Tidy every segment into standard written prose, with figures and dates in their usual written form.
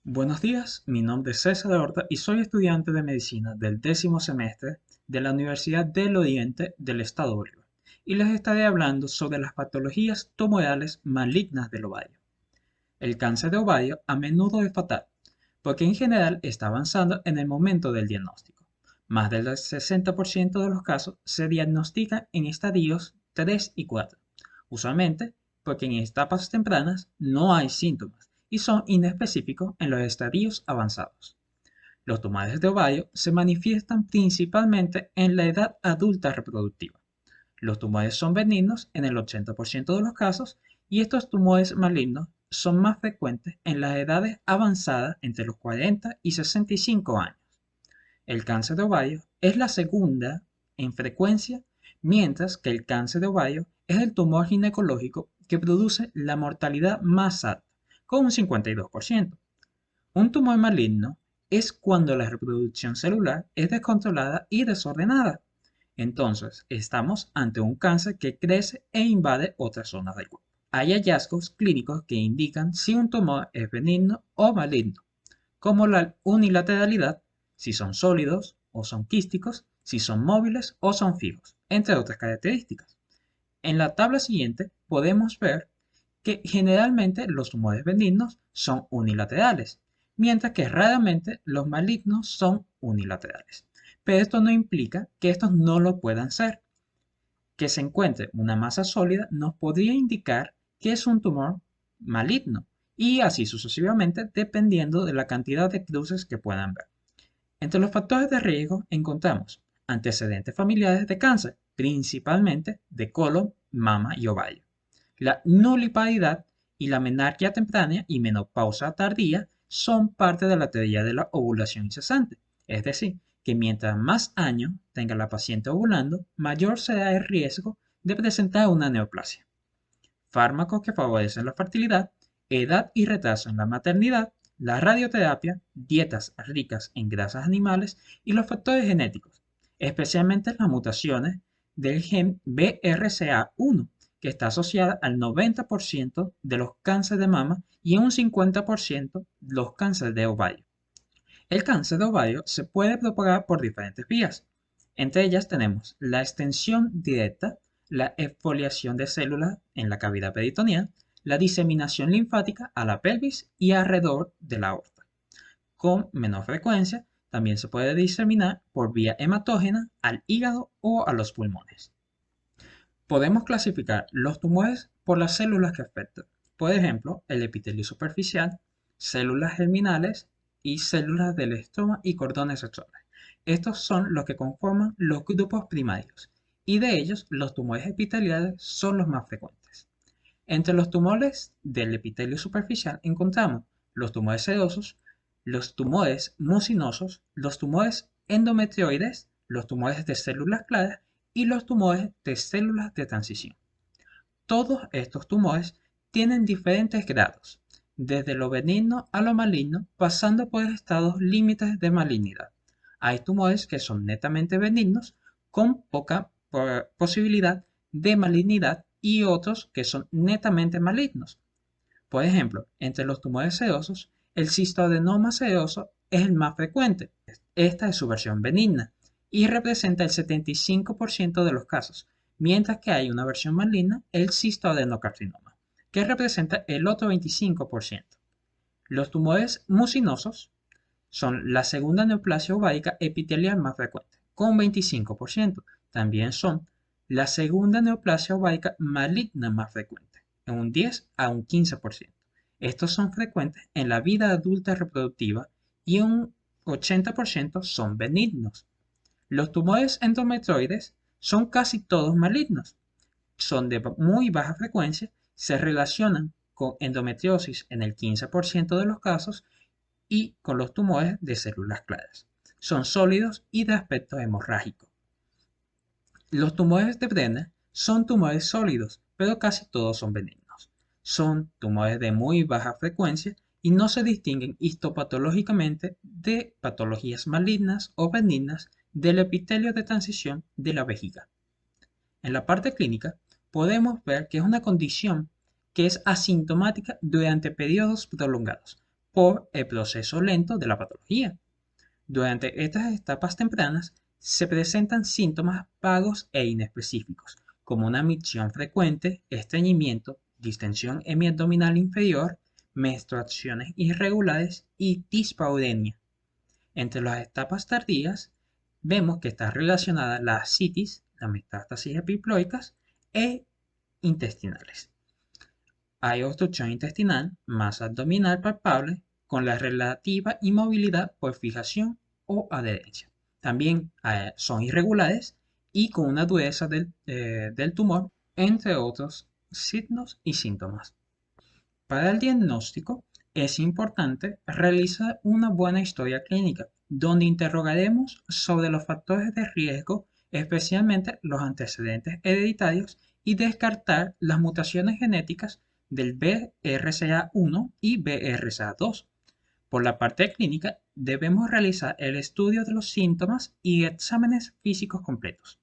Buenos días, mi nombre es César Horta y soy estudiante de medicina del 10º semestre de la Universidad del Oriente del Estado Bolívar y les estaré hablando sobre las patologías tumorales malignas del ovario. El cáncer de ovario a menudo es fatal porque en general está avanzando en el momento del diagnóstico. Más del 60% de los casos se diagnostican en estadios 3 y 4, usualmente porque en etapas tempranas no hay síntomas y son inespecíficos en los estadios avanzados. Los tumores de ovario se manifiestan principalmente en la edad adulta reproductiva. Los tumores son benignos en el 80% de los casos y estos tumores malignos son más frecuentes en las edades avanzadas entre los 40 y 65 años. El cáncer de ovario es la segunda en frecuencia, mientras que el cáncer de ovario es el tumor ginecológico que produce la mortalidad más alta, con un 52%. Un tumor maligno es cuando la reproducción celular es descontrolada y desordenada. Entonces, estamos ante un cáncer que crece e invade otras zonas del cuerpo. Hay hallazgos clínicos que indican si un tumor es benigno o maligno, como la unilateralidad, si son sólidos o son quísticos, si son móviles o son fijos, entre otras características. En la tabla siguiente podemos ver que generalmente los tumores benignos son unilaterales, mientras que raramente los malignos son unilaterales. Pero esto no implica que estos no lo puedan ser. Que se encuentre una masa sólida nos podría indicar que es un tumor maligno, y así sucesivamente dependiendo de la cantidad de cruces que puedan ver. Entre los factores de riesgo encontramos antecedentes familiares de cáncer, principalmente de colon, mama y ovario. La nuliparidad y la menarquia temprana y menopausia tardía son parte de la teoría de la ovulación incesante, es decir, que mientras más años tenga la paciente ovulando, mayor será el riesgo de presentar una neoplasia. Fármacos que favorecen la fertilidad, edad y retraso en la maternidad, la radioterapia, dietas ricas en grasas animales y los factores genéticos, especialmente las mutaciones del gen BRCA1, que está asociada al 90% de los cánceres de mama y en un 50% los cánceres de ovario. El cáncer de ovario se puede propagar por diferentes vías. Entre ellas tenemos la extensión directa, la exfoliación de células en la cavidad peritoneal, la diseminación linfática a la pelvis y alrededor de la aorta. Con menor frecuencia, también se puede diseminar por vía hematógena al hígado o a los pulmones. Podemos clasificar los tumores por las células que afectan. Por ejemplo, el epitelio superficial, células germinales y células del estroma y cordones sexuales. Estos son los que conforman los grupos primarios y de ellos los tumores epiteliales son los más frecuentes. Entre los tumores del epitelio superficial encontramos los tumores sedosos, los tumores mucinosos, los tumores endometrioides, los tumores de células claras y los tumores de células de transición. Todos estos tumores tienen diferentes grados, desde lo benigno a lo maligno, pasando por estados límites de malignidad. Hay tumores que son netamente benignos, con poca posibilidad de malignidad, y otros que son netamente malignos. Por ejemplo, entre los tumores sedosos, el cistoadenoma sedoso es el más frecuente. Esta es su versión benigna y representa el 75% de los casos, mientras que hay una versión maligna, el cistoadenocarcinoma, que representa el otro 25%. Los tumores mucinosos son la segunda neoplasia ovárica epitelial más frecuente, con 25%. También son la segunda neoplasia ovárica maligna más frecuente, en un 10 a un 15%. Estos son frecuentes en la vida adulta reproductiva y un 80% son benignos. Los tumores endometrioides son casi todos malignos, son de muy baja frecuencia, se relacionan con endometriosis en el 15% de los casos y con los tumores de células claras. Son sólidos y de aspecto hemorrágico. Los tumores de Brenner son tumores sólidos, pero casi todos son benignos. Son tumores de muy baja frecuencia y no se distinguen histopatológicamente de patologías malignas o benignas del epitelio de transición de la vejiga. En la parte clínica, podemos ver que es una condición que es asintomática durante periodos prolongados, por el proceso lento de la patología. Durante estas etapas tempranas se presentan síntomas vagos e inespecíficos, como una micción frecuente, estreñimiento, distensión hemiabdominal inferior, menstruaciones irregulares y dispauremia. Entre las etapas tardías, vemos que está relacionada la ascitis, las metástasis epiploicas e intestinales. Hay obstrucción intestinal, masa abdominal palpable, con la relativa inmovilidad por fijación o adherencia. También son irregulares y con una dureza del tumor, entre otros signos y síntomas. Para el diagnóstico es importante realizar una buena historia clínica, donde interrogaremos sobre los factores de riesgo, especialmente los antecedentes hereditarios, y descartar las mutaciones genéticas del BRCA1 y BRCA2. Por la parte clínica, debemos realizar el estudio de los síntomas y exámenes físicos completos.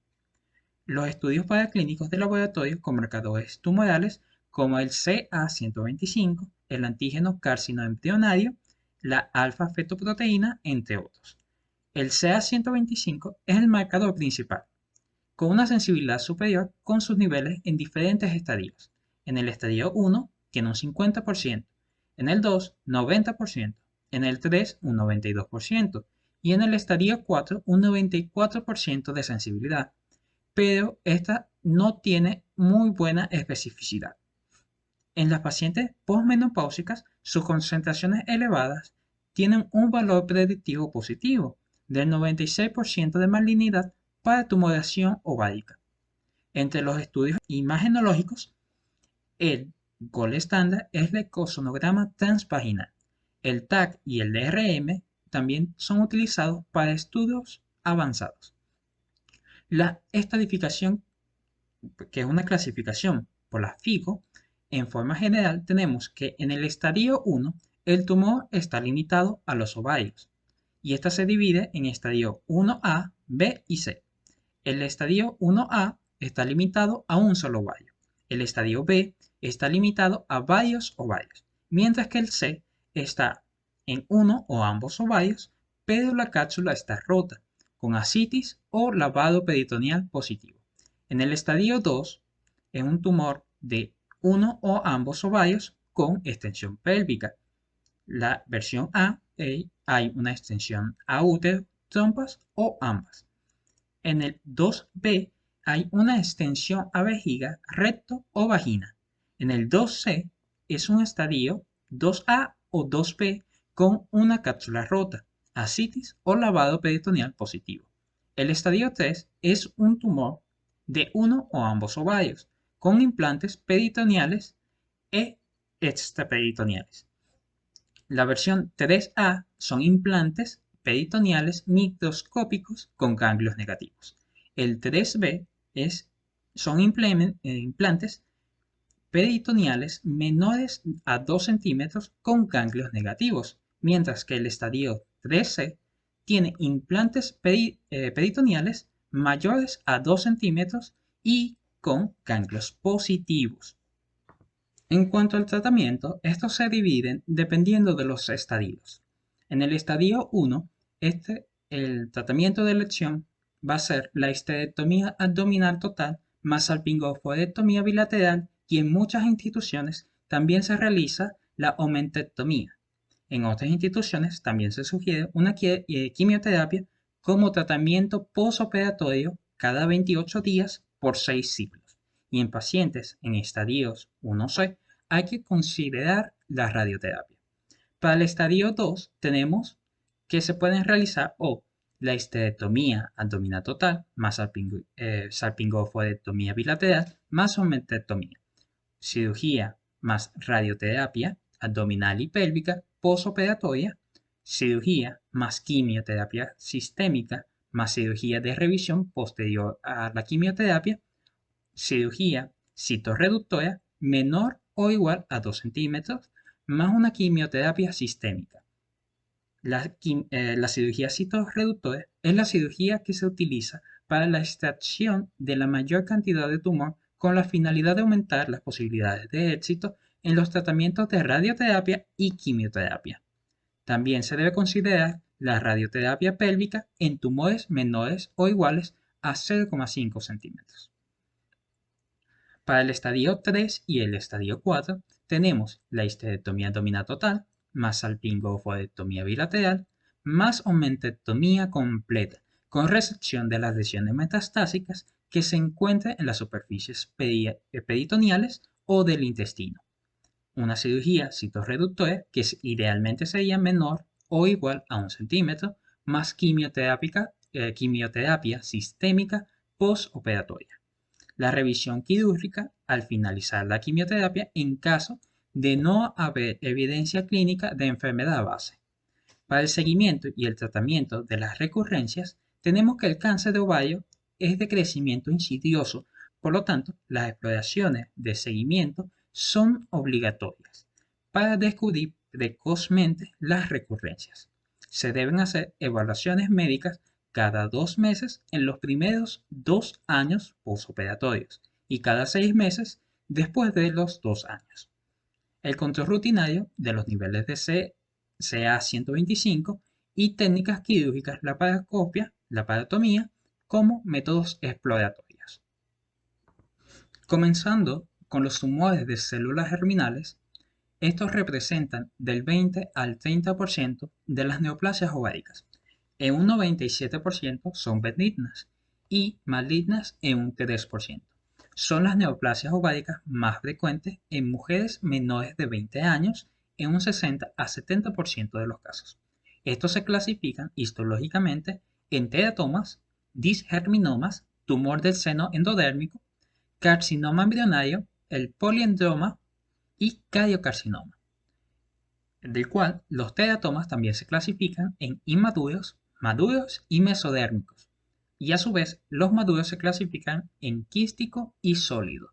Los estudios paraclínicos de laboratorio con marcadores tumorales como el CA125, el antígeno carcinoembrionario, la alfa-fetoproteína, entre otros. El CA125 es el marcador principal, con una sensibilidad superior con sus niveles en diferentes estadios. En el estadio 1 tiene un 50%, en el 2 90%, en el 3 un 92% y en el estadio 4 un 94% de sensibilidad, pero esta no tiene muy buena especificidad. En las pacientes posmenopáusicas, sus concentraciones elevadas tienen un valor predictivo positivo del 96% de malignidad para tumoración ovárica. Entre los estudios imagenológicos, el gold estándar es el ecosonograma transvaginal. El TAC y el DRM también son utilizados para estudios avanzados. La estratificación, que es una clasificación por la FIGO, en forma general tenemos que en el estadio 1 el tumor está limitado a los ovarios y esta se divide en estadio 1A, B y C. El estadio 1A está limitado a un solo ovario. El estadio B está limitado a varios ovarios, mientras que el C está en uno o ambos ovarios, pero la cápsula está rota, con ascitis o lavado peritoneal positivo. En el estadio 2 es un tumor de uno o ambos ovarios con extensión pélvica. La versión A, hay una extensión a útero, trompas o ambas. En el 2B hay una extensión a vejiga, recto o vagina. En el 2C es un estadio 2A o 2B con una cápsula rota, ascitis o lavado peritoneal positivo. El estadio 3 es un tumor de uno o ambos ovarios, con implantes peritoneales e extraperitoneales. La versión 3A son implantes peritoneales microscópicos con ganglios negativos. El 3B son implantes peritoneales menores a 2 centímetros con ganglios negativos, mientras que el estadio 3C tiene implantes peritoneales mayores a 2 centímetros y con ganglios positivos. En cuanto al tratamiento, estos se dividen dependiendo de los estadios. En el estadio 1, el tratamiento de elección va a ser la histerectomía abdominal total más salpingoforectomía bilateral y en muchas instituciones también se realiza la omentectomía. En otras instituciones también se sugiere una quimioterapia como tratamiento postoperatorio cada 28 días por 6 ciclos. Y en pacientes en estadios 1C hay que considerar la radioterapia. Para el estadio 2 tenemos que se pueden realizar la histerectomía abdominal total más salpingoforectomía bilateral más omentectomía, cirugía más radioterapia abdominal y pélvica postoperatoria, cirugía más quimioterapia sistémica más cirugía de revisión posterior a la quimioterapia, cirugía citorreductora menor o igual a 2 centímetros más una quimioterapia sistémica. La cirugía citorreductora es la cirugía que se utiliza para la extracción de la mayor cantidad de tumor con la finalidad de aumentar las posibilidades de éxito en los tratamientos de radioterapia y quimioterapia. También se debe considerar la radioterapia pélvica en tumores menores o iguales a 0,5 centímetros. Para el estadio 3 y el estadio 4 tenemos la histerectomía abdominal total, más salpingo-oforectomía bilateral, más omentectomía completa, con resección de las lesiones metastásicas que se encuentran en las superficies peritoneales o del intestino. Una cirugía citorreductora que idealmente sería menor o igual a 1 centímetro, más quimioterapia sistémica postoperatoria. La revisión quirúrgica al finalizar la quimioterapia en caso de no haber evidencia clínica de enfermedad base. Para el seguimiento y el tratamiento de las recurrencias, tenemos que el cáncer de ovario es de crecimiento insidioso, por lo tanto, las exploraciones de seguimiento son obligatorias para descubrir precozmente las recurrencias. Se deben hacer evaluaciones médicas cada 2 meses en los primeros 2 años postoperatorios y cada 6 meses después de los 2 años. El control rutinario de los niveles de CA-125 y técnicas quirúrgicas laparoscopia, laparotomía como métodos exploratorios. Comenzando con los tumores de células germinales, estos representan del 20 al 30% de las neoplasias ováricas. En un 97% son benignas y malignas en un 3%. Son las neoplasias ováricas más frecuentes en mujeres menores de 20 años en un 60 a 70% de los casos. Estos se clasifican histológicamente en teratomas, disgerminomas, tumor del seno endodérmico, carcinoma embrionario, el poliedroma y cariocarcinoma, del cual los teratomas también se clasifican en inmaduros, maduros y mesodérmicos, y a su vez los maduros se clasifican en quístico y sólido,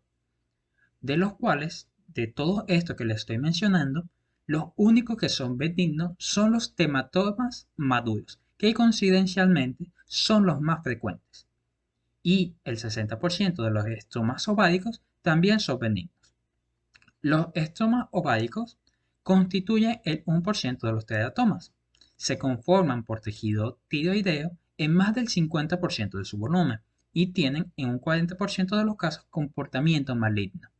de los cuales, de todo esto que les estoy mencionando, los únicos que son benignos son los tematomas maduros, que coincidencialmente son los más frecuentes, y el 60% de los estomas ováricos también son benignos. Los estomas ováricos constituyen el 1% de los teratomas. Se conforman por tejido tiroideo en más del 50% de su volumen y tienen en un 40% de los casos comportamiento maligno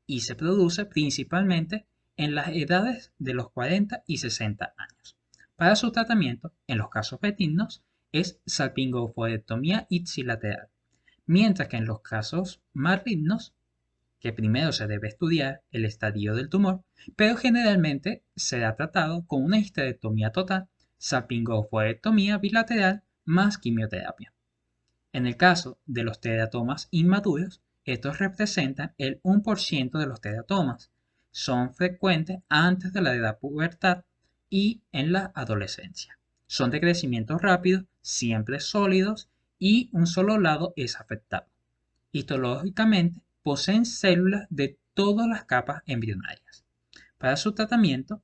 y se produce principalmente en las edades de los 40 y 60 años. Para su tratamiento, en los casos benignos, es salpingo-oforectomía ipsilateral, mientras que en los casos malignos, que primero se debe estudiar el estadio del tumor, pero generalmente será tratado con una histerectomía total, salpingo-oforectomía bilateral más quimioterapia. En el caso de los teratomas inmaduros, estos representan el 1% de los teratomas. Son frecuentes antes de la edad pubertad y en la adolescencia. Son de crecimiento rápido, siempre sólidos y un solo lado es afectado. Histológicamente, poseen células de todas las capas embrionarias. Para su tratamiento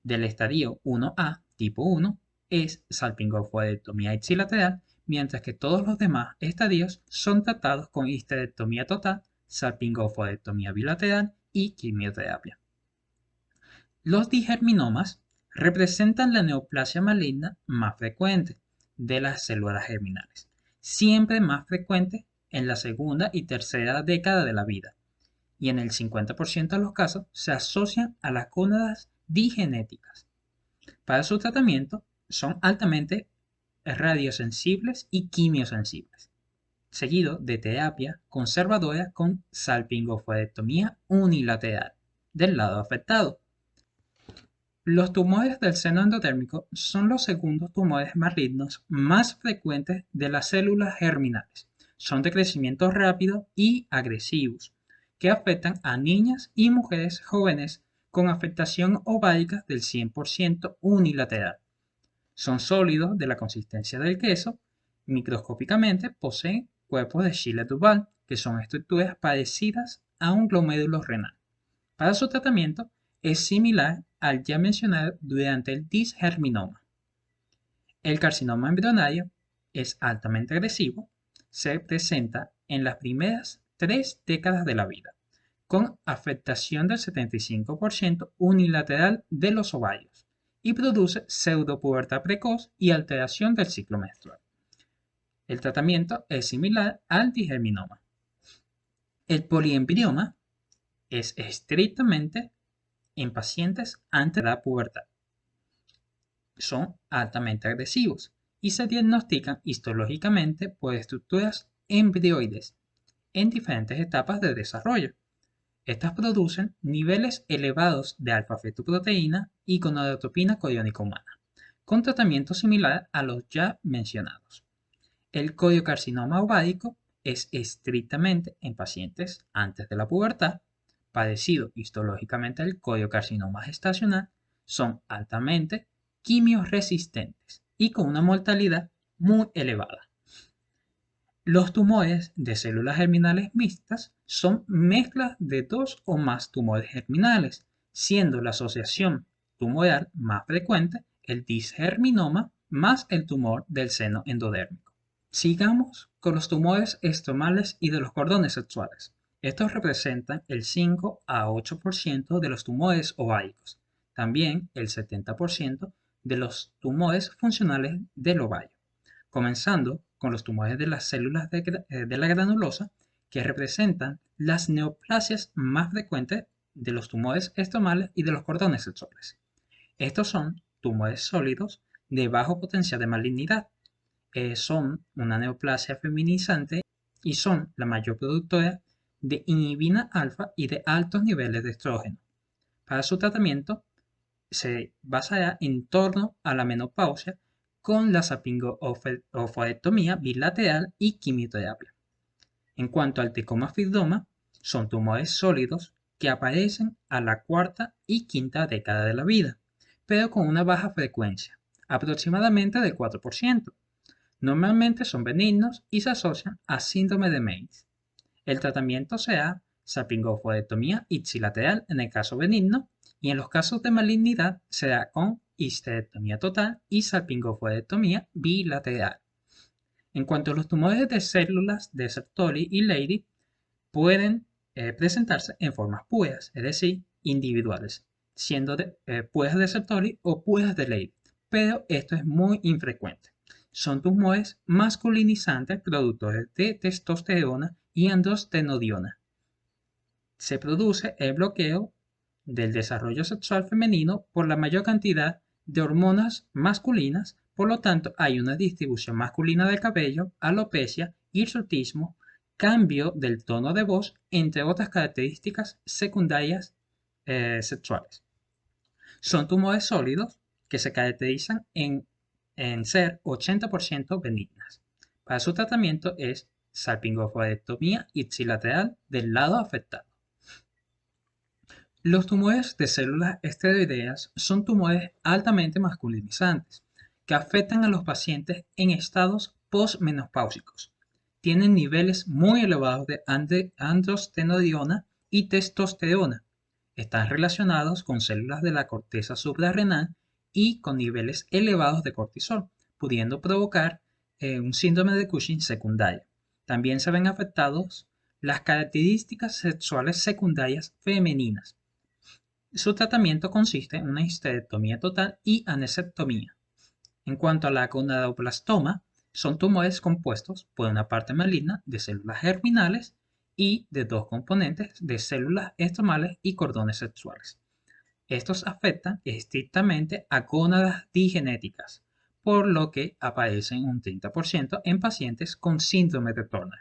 del estadio 1A, tipo 1, es salpingo-oforectomía ipsilateral, mientras que todos los demás estadios son tratados con histerectomía total, salpingo-oforectomía bilateral y quimioterapia. Los digerminomas representan la neoplasia maligna más frecuente de las células germinales, siempre más frecuente en la segunda y tercera década de la vida, y en el 50% de los casos se asocian a las gónadas digenéticas. Para su tratamiento son altamente radiosensibles y quimiosensibles, seguido de terapia conservadora con salpingo-oforectomía unilateral del lado afectado. Los tumores del seno endodérmico son los segundos tumores malignos más frecuentes de las células germinales. Son de crecimiento rápido y agresivos, que afectan a niñas y mujeres jóvenes con afectación ovárica del 100% unilateral. Son sólidos de la consistencia del queso, microscópicamente poseen cuerpos de Schiller-Duval, que son estructuras parecidas a un glomérulo renal. Para su tratamiento es similar al ya mencionado durante el disgerminoma. El carcinoma embrionario es altamente agresivo, se presenta en las primeras 3 décadas de la vida, con afectación del 75% unilateral de los ovarios y produce pseudopubertad precoz y alteración del ciclo menstrual. El tratamiento es similar al digerminoma. El poliembrioma es estrictamente en pacientes antes de la pubertad. Son altamente agresivos y se diagnostican histológicamente por estructuras embrioides en diferentes etapas de desarrollo. Estas producen niveles elevados de alfa-fetoproteína y gonadotropina coriónica humana, con tratamiento similar a los ya mencionados. El codiocarcinoma ovárico es estrictamente en pacientes antes de la pubertad, parecido histológicamente al codiocarcinoma gestacional, son altamente quimioresistentes y con una mortalidad muy elevada. Los tumores de células germinales mixtas son mezclas de dos o más tumores germinales, siendo la asociación tumoral más frecuente el disgerminoma más el tumor del seno endodérmico. Sigamos con los tumores estomales y de los cordones sexuales. Estos representan el 5 a 8% de los tumores ováricos, también el 70% de los tumores funcionales del ovario, comenzando con los tumores de las células de la granulosa, que representan las neoplasias más frecuentes de los tumores estomales y de los cordones sexuales. Estos son tumores sólidos de bajo potencial de malignidad, son una neoplasia feminizante y son la mayor productora de inhibina alfa y de altos niveles de estrógeno. Para su tratamiento se basará en torno a la menopausia con la sapingo-oforectomía bilateral y quimioterapia. En cuanto al tecomafildoma, son tumores sólidos que aparecen a la cuarta y quinta década de la vida, pero con una baja frecuencia, aproximadamente del 4%. Normalmente son benignos y se asocian a síndrome de Meigs. El tratamiento será sapingoforectomía ipsilateral en el caso benigno y en los casos de malignidad será con histerectomía total y salpingoforectomía bilateral. En cuanto a los tumores de células de Sertoli y Leydig, pueden presentarse en formas puras, es decir, individuales, siendo puras de Sertoli o puras de Leydig, pero esto es muy infrecuente. Son tumores masculinizantes productores de testosterona y androstenediona. Se produce el bloqueo del desarrollo sexual femenino por la mayor cantidad de hormonas masculinas, por lo tanto hay una distribución masculina del cabello, alopecia, hirsutismo, cambio del tono de voz, entre otras características secundarias sexuales. Son tumores sólidos que se caracterizan en ser 80% benignas. Para su tratamiento es salpingoforectomía ipsilateral del lado afectado. Los tumores de células esteroideas son tumores altamente masculinizantes que afectan a los pacientes en estados postmenopáusicos. Tienen niveles muy elevados de androstenediona y testosterona. Están relacionados con células de la corteza suprarrenal y con niveles elevados de cortisol, pudiendo provocar un síndrome de Cushing secundario. También se ven afectados las características sexuales secundarias femeninas. Su tratamiento consiste en una histerectomía total y anesectomía. En cuanto a la gonadoblastoma, son tumores compuestos por una parte maligna de células germinales y de dos componentes de células estomales y cordones sexuales. Estos afectan estrictamente a gónadas digenéticas, por lo que aparecen un 30% en pacientes con síndrome de Turner.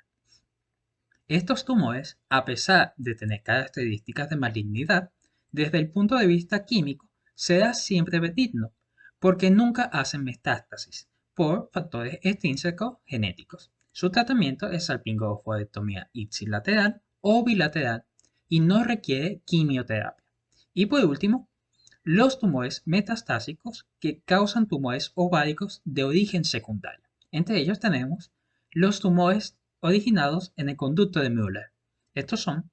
Estos tumores, a pesar de tener características de malignidad, desde el punto de vista químico, será siempre benigno, porque nunca hacen metástasis por factores extrínsecos genéticos. Su tratamiento es salpingoforectomía ipsilateral o bilateral y no requiere quimioterapia. Y por último, los tumores metastásicos que causan tumores ováricos de origen secundario. Entre ellos tenemos los tumores originados en el conducto de Müller. Estos son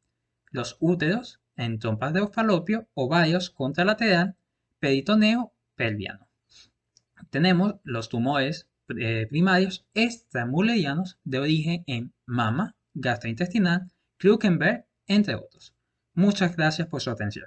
los úteros en trompas de falopio, ovarios contralateral, peritoneo pelviano. Tenemos los tumores primarios extramullerianos de origen en mama, gastrointestinal, Klukenberg, entre otros. Muchas gracias por su atención.